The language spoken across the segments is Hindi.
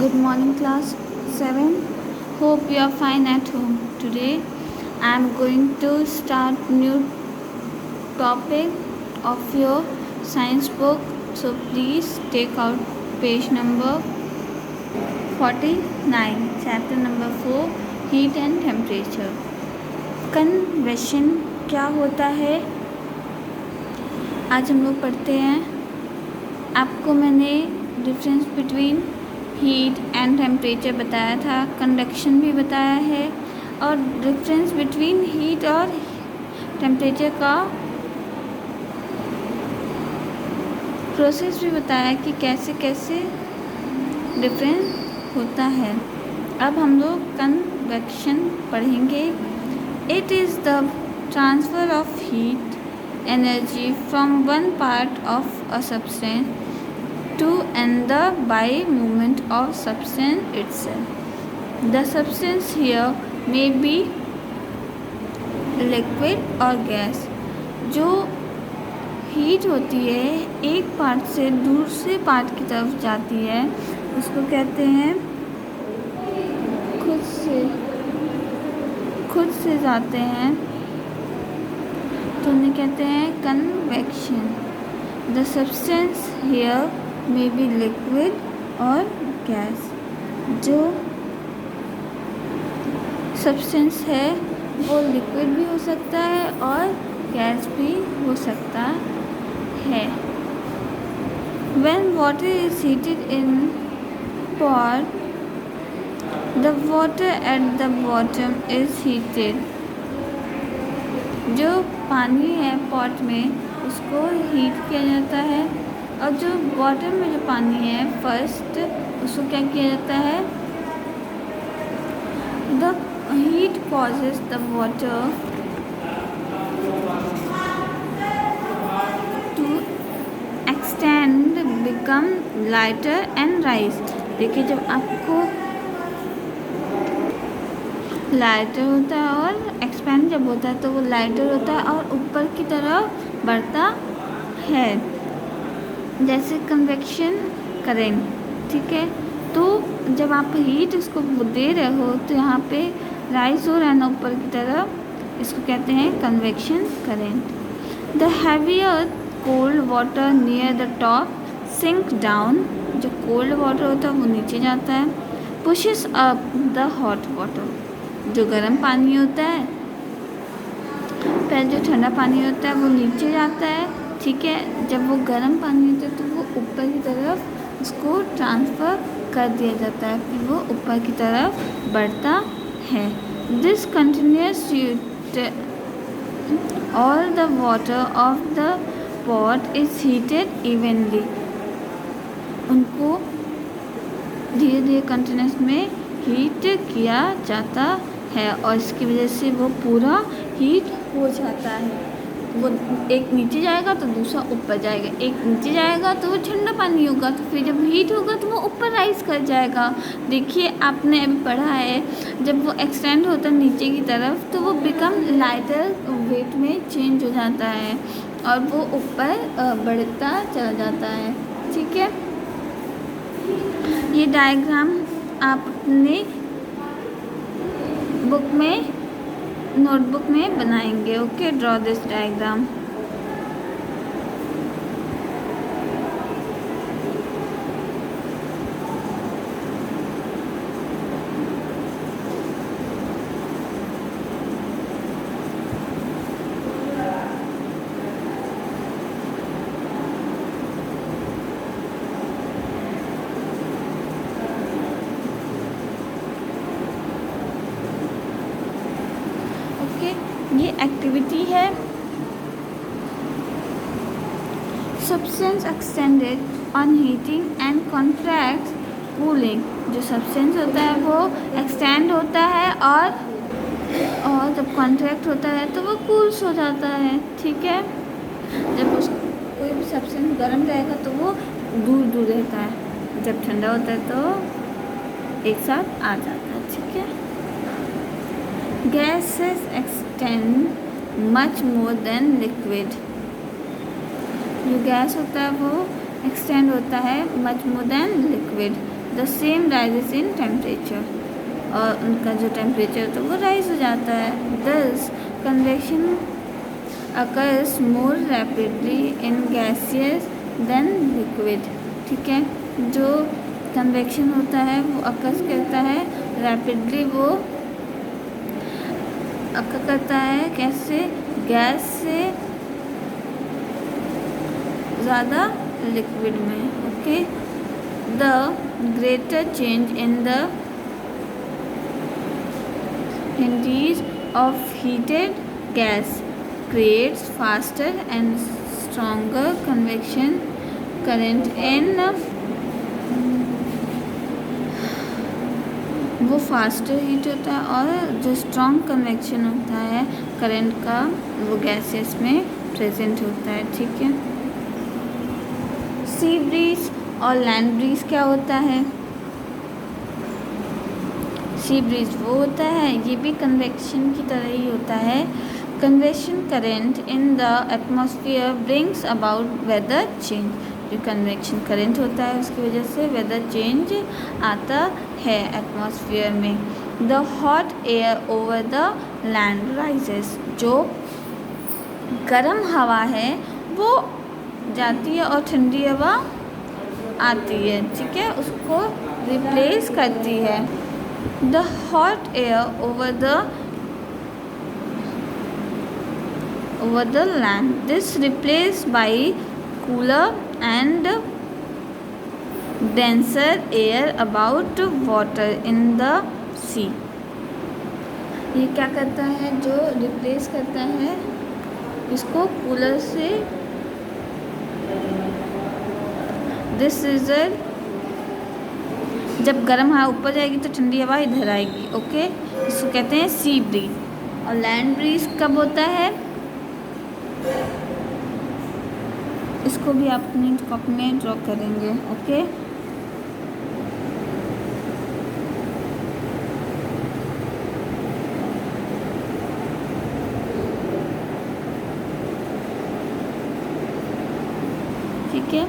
Good morning, class 7. Hope you are fine at home. Today I am going to start new topic of your science book. So please take out page number 49, chapter number 4, heat and temperature. Convection क्या होता है आज हम लोग पढ़ते हैं. आपको मैंने difference between heat and temperature बताया था, कंडक्शन भी बताया है और डिफरेंस बिटवीन हीट और टेम्परेचर का प्रोसेस भी बताया कि कैसे कैसे डिफरेंस होता है. अब हम लोग कन्वेक्शन पढ़ेंगे. It is the transfer of heat energy from one part of a substance to another by movement of substance itself. The substance here may be liquid or gas. जो हीट होती है एक पार्ट से दूसरे पार्ट की तरफ जाती है उसको कहते हैं खुद से जाते हैं तो उन्हें कहते हैं convection. The substance here may be liquid और गैस. जो सब्सटेंस है वो लिक्विड भी हो सकता है और गैस भी हो सकता है. When water is heated in pot, the water at the bottom is heated. जो पानी है पॉट में उसको हीट किया जाता है और जो बॉटम में जो पानी है फर्स्ट उसको क्या किया जाता है. The heat causes the water to extend become lighter and rise. देखिए जब आपको लाइटर होता है और एक्सपेंड जब होता है तो वो लाइटर होता है और ऊपर की तरफ बढ़ता है जैसे कन्वेक्शन करेंट. ठीक है, तो जब आप हीट उसको दे रहे हो तो यहाँ पे राइज हो रहा है ना ऊपर की तरफ, इसको कहते हैं convection current. The heavier cold water near the top sink down. जो कोल्ड वाटर होता है वो नीचे जाता है. Pushes up the hot water. जो गर्म पानी होता है पहले जो ठंडा पानी होता है वो नीचे जाता है. ठीक है, जब वो गर्म पानी होता है तो वो ऊपर की तरफ उसको ट्रांसफ़र कर दिया जाता है, फिर वो ऊपर की तरफ बढ़ता है. This continuous all the water of the pot is heated evenly. उनको धीरे धीरे कंटिन्यूस में हीट किया जाता है और इसकी वजह से वो पूरा हीट हो जाता है. वो एक नीचे जाएगा तो दूसरा ऊपर जाएगा, एक नीचे जाएगा तो वो ठंडा पानी होगा तो फिर जब हीट होगा तो वो ऊपर राइज कर जाएगा. देखिए आपने अभी पढ़ा है जब वो एक्सटेंड होता है नीचे की तरफ तो वो बिकम लाइटर वेट में चेंज हो जाता है और वो ऊपर बढ़ता चला जाता है. ठीक है, ये डायग्राम आप अपने बुक में नोटबुक में बनाएंगे. Okay, draw this diagram. ये एक्टिविटी है. Substance extended on heating and contract cooling. जो सब्सटेंस होता है वो एक्सटेंड होता है और जब कॉन्ट्रैक्ट होता है तो वो कूल्स हो जाता है. ठीक है, जब कोई भी सब्सटेंस गर्म रहेगा तो वो दूर दूर रहता है, जब ठंडा होता है तो एक साथ आ जाता है. ठीक है, gases extend much more than liquid. जो गैस होता है वो एक्सटेंड होता है much more than liquid. The same rises in temperature, और उनका जो टेम्परेचर होता है वो राइज हो जाता है. Thus convection occurs more rapidly in gaseous than liquid. ठीक है, जो कन्वेक्शन होता है वो अकर्स करता है रैपिडली, वो अकर करता है कैसे, गैस से ज़्यादा लिक्विड में. Okay, the greater change in the Indies of heated gas creates faster and stronger convection current in, वो फास्टर हीट होता है और जो स्ट्रॉन्ग कन्वेक्शन होता है करंट का वो गैसेस में प्रेजेंट होता है. ठीक है, सी ब्रीज और लैंड ब्रीज क्या होता है. सी ब्रीज वो होता है, ये भी कन्वेक्शन की तरह ही होता है. Convection current in the atmosphere brings about whether change. जो कन्वेक्शन करंट होता है उसकी वजह से वेदर चेंज आता है एटमॉस्फेयर में. The hot air over the land rises. जो गर्म हवा है वो जाती है और ठंडी हवा आती है. ठीक है, उसको रिप्लेस करती है. The hot air over the land, this replaced by cooler and denser air about water in the sea. ये क्या करता है, जो रिप्लेस करता है इसको कूलर से. दिस रिजल्ट, जब गर्म हवा ऊपर जाएगी तो ठंडी हवा इधर आएगी. ओके, इसको कहते हैं सी ब्रीज. और लैंड ब्रीज कब होता है, इसको भी आप अपनी कॉपी में ड्रॉ करेंगे. ओके, ठीक है.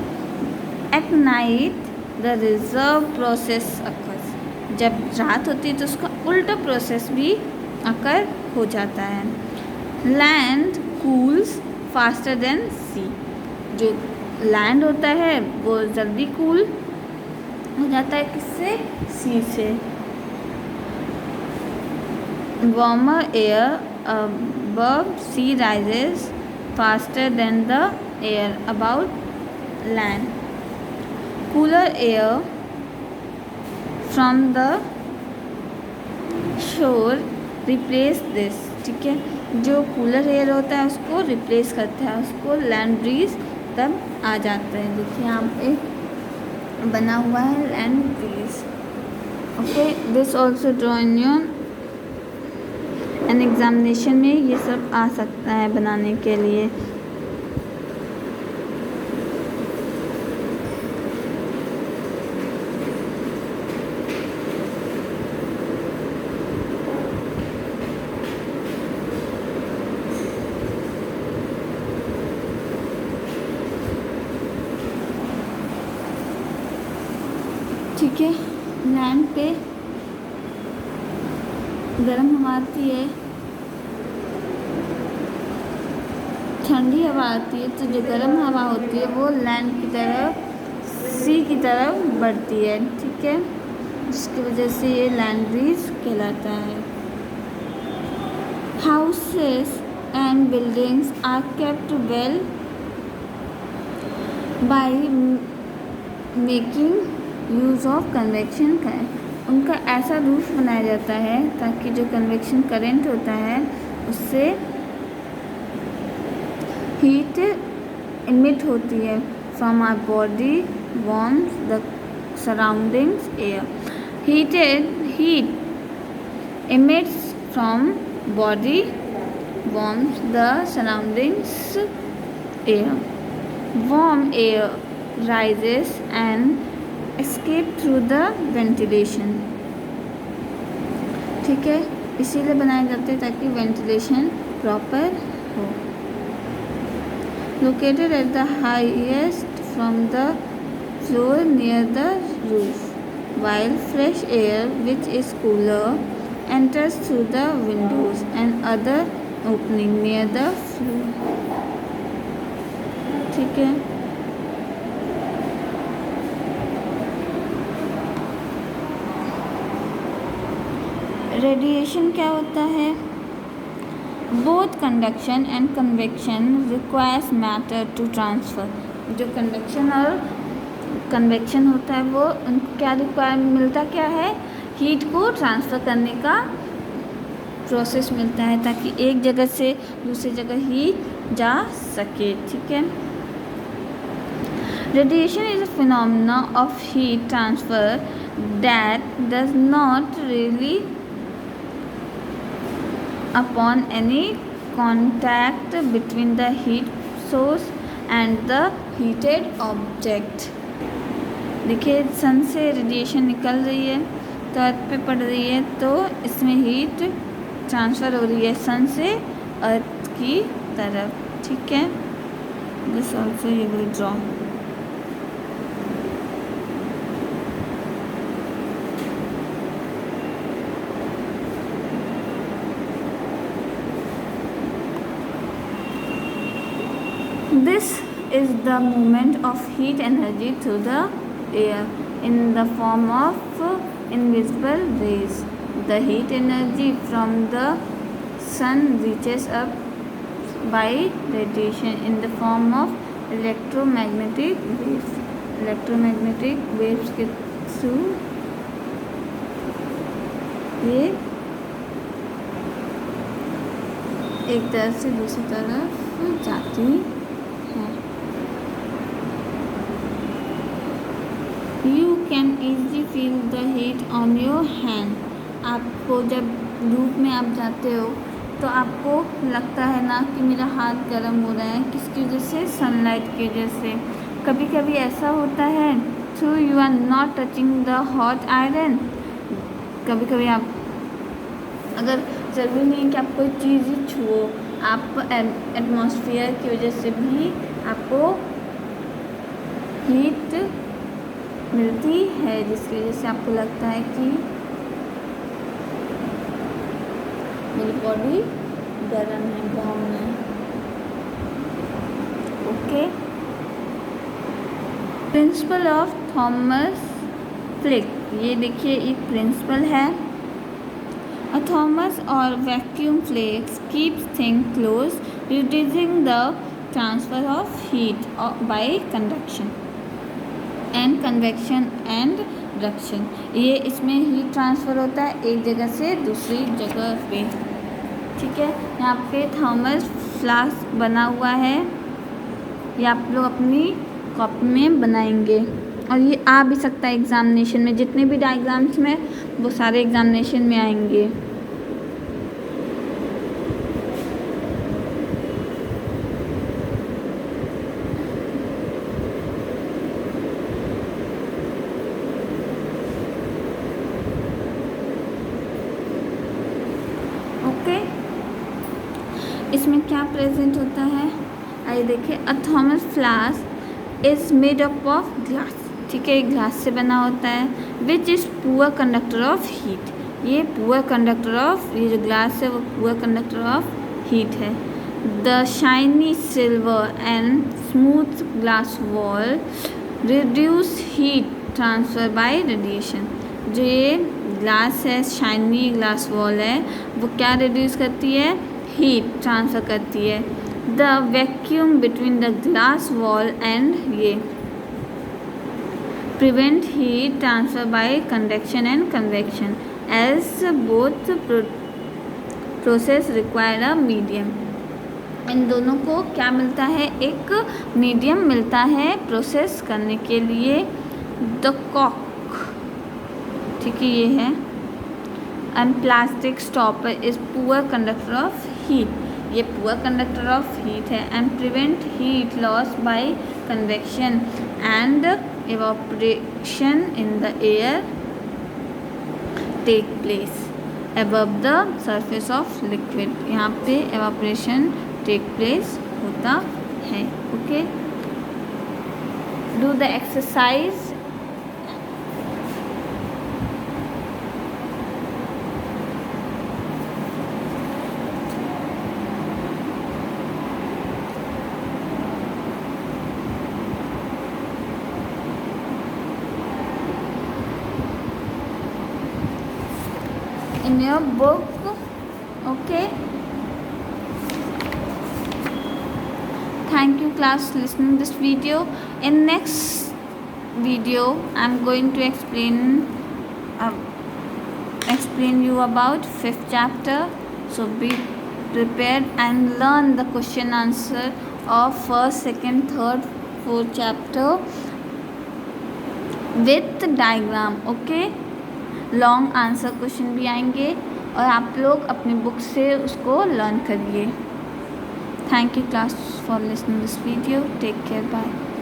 At night the reserve process occurs. जब रात होती है तो उसका उल्टा प्रोसेस भी अकर हो जाता है. लैंड कूल्स फास्टर देन सी. जो लैंड होता है वो जल्दी कूल हो जाता है किससे, सी से. Warmer air above sea rises faster than the air about land. Cooler air from the shore replace this. ठीक है, जो कूलर एयर होता है उसको रिप्लेस करता है, उसको लैंड ब्रीज तब आ जाता है. देखिए यहाँ पे बना हुआ है land breeze. Okay, this also draw in your an examination में ये सब आ सकता है बनाने के लिए. ठीक है, लैंड पे गर्म हवा आती है, ठंडी हवा आती है, तो जो गर्म हवा होती है वो लैंड की तरफ, सी की तरफ बढ़ती है. ठीक है, जिसकी वजह से ये लैंड ब्रीज कहलाता है. Houses and buildings are kept well by making use of convection current. उनका ऐसा रूफ बनाया जाता है ताकि जो कन्वेक्शन करंट होता है उससे हीट इमिट होती है from our body warms the surroundings air. Heat emits from body warms the surroundings air. Warm air rises and escape through the ventilation. ठीक है, इसीलिए बनाए जाते हैं ताकि वेंटिलेशन प्रॉपर हो. Located at the highest from the floor near the roof. while fresh air, which is cooler, enters through the windows and other opening near the floor. ठीक है. रेडिएशन क्या होता है? Both conduction and convection requires matter to transfer. जो कंडक्शन और कन्वेक्शन होता है वो उनको क्या रिक्वायरमेंट मिलता क्या है? हीट को ट्रांसफ़र करने का प्रोसेस मिलता है ताकि एक जगह से दूसरी जगह हीट जा सके. ठीक है. Radiation is a phenomena of heat transfer that does not really upon any contact between the heat source and the heated object. देखिए सन से रेडिएशन निकल रही है तो अर्थ पे पड़ रही है तो इसमें हीट ट्रांसफ़र हो रही है सन से अर्थ की तरफ. ठीक है. This also you will draw. This is the movement of heat energy through the air in the form of invisible rays. The heat energy from the sun reaches up by radiation in the form of electromagnetic waves. Electromagnetic waves के through ये एक तरफ से दूसरी तरफ जाती है. You can easily feel the heat on your hand. आपको जब धूप में आप जाते हो तो आपको लगता है ना कि मेरा हाथ गर्म हो रहा है. किसकी वजह से? सनलाइट की वजह से. कभी कभी ऐसा होता है so you are not touching the hot iron. कभी कभी आप अगर ज़रूरी नहीं कि आप कोई चीज़ ही छुओ, आप एटमॉस्फेयर की वजह से भी आपको हीट मिलती है जिसकी वजह से आपको लगता है कि मेरी बॉडी गर्म है, वार्म है. Okay. Principle of Thomas flick. ये देखिए एक प्रिंसिपल है. A Thomas or vacuum flakes keeps things close, reducing the transfer of heat by conduction and convection and reduction. ये इसमें हीट ट्रांसफ़र होता है एक जगह से दूसरी जगह पे. ठीक है. यहाँ पे थॉमस फ्लास्क बना हुआ है. ये आप लोग अपनी कॉपी में बनाएंगे और ये आ भी सकता है एग्ज़ामिनेशन में. जितने भी डायग्राम्स में वो सारे एग्ज़ामिनेशन में आएंगे. ओके. इसमें क्या प्रेजेंट होता है आइए देखिए. A thermos flask is made up of glass. ठीक है. ग्लास से बना होता है. Which is poor conductor of heat. ये पुअर कंडक्टर ऑफ, ये जो ग्लास है वो पुअर कंडक्टर ऑफ हीट है. The shiny silver and smooth glass wall reduce heat transfer by radiation. जो ये ग्लास है, शाइनी ग्लास वॉल है, वो क्या रिड्यूस करती है? हीट ट्रांसफ़र करती है. The vacuum between the glass wall and ये prevent heat transfer by convection and convection as both process require a medium. इन दोनों को क्या मिलता है? एक मीडियम मिलता है प्रोसेस करने के लिए. द कॉक. ठीक है. ये है. And plastic stopper is poor conductor of heat. ये पुअर कंडक्टर ऑफ हीट है. And prevent heat loss by convection and evaporation in the air take place above the surface of liquid. यहाँ पे evaporation take place होता है. Okay. do the exercise in your book. Okay, thank you class listening this video. In next video I'm going to explain you about 5th chapter. So be prepared and learn the question answer of first, second, third, fourth chapter with diagram. Okay, long answer question भी आएंगे और आप लोग अपनी बुक से उसको लर्न करिए. Thank you class for listening this video. Take care. Bye.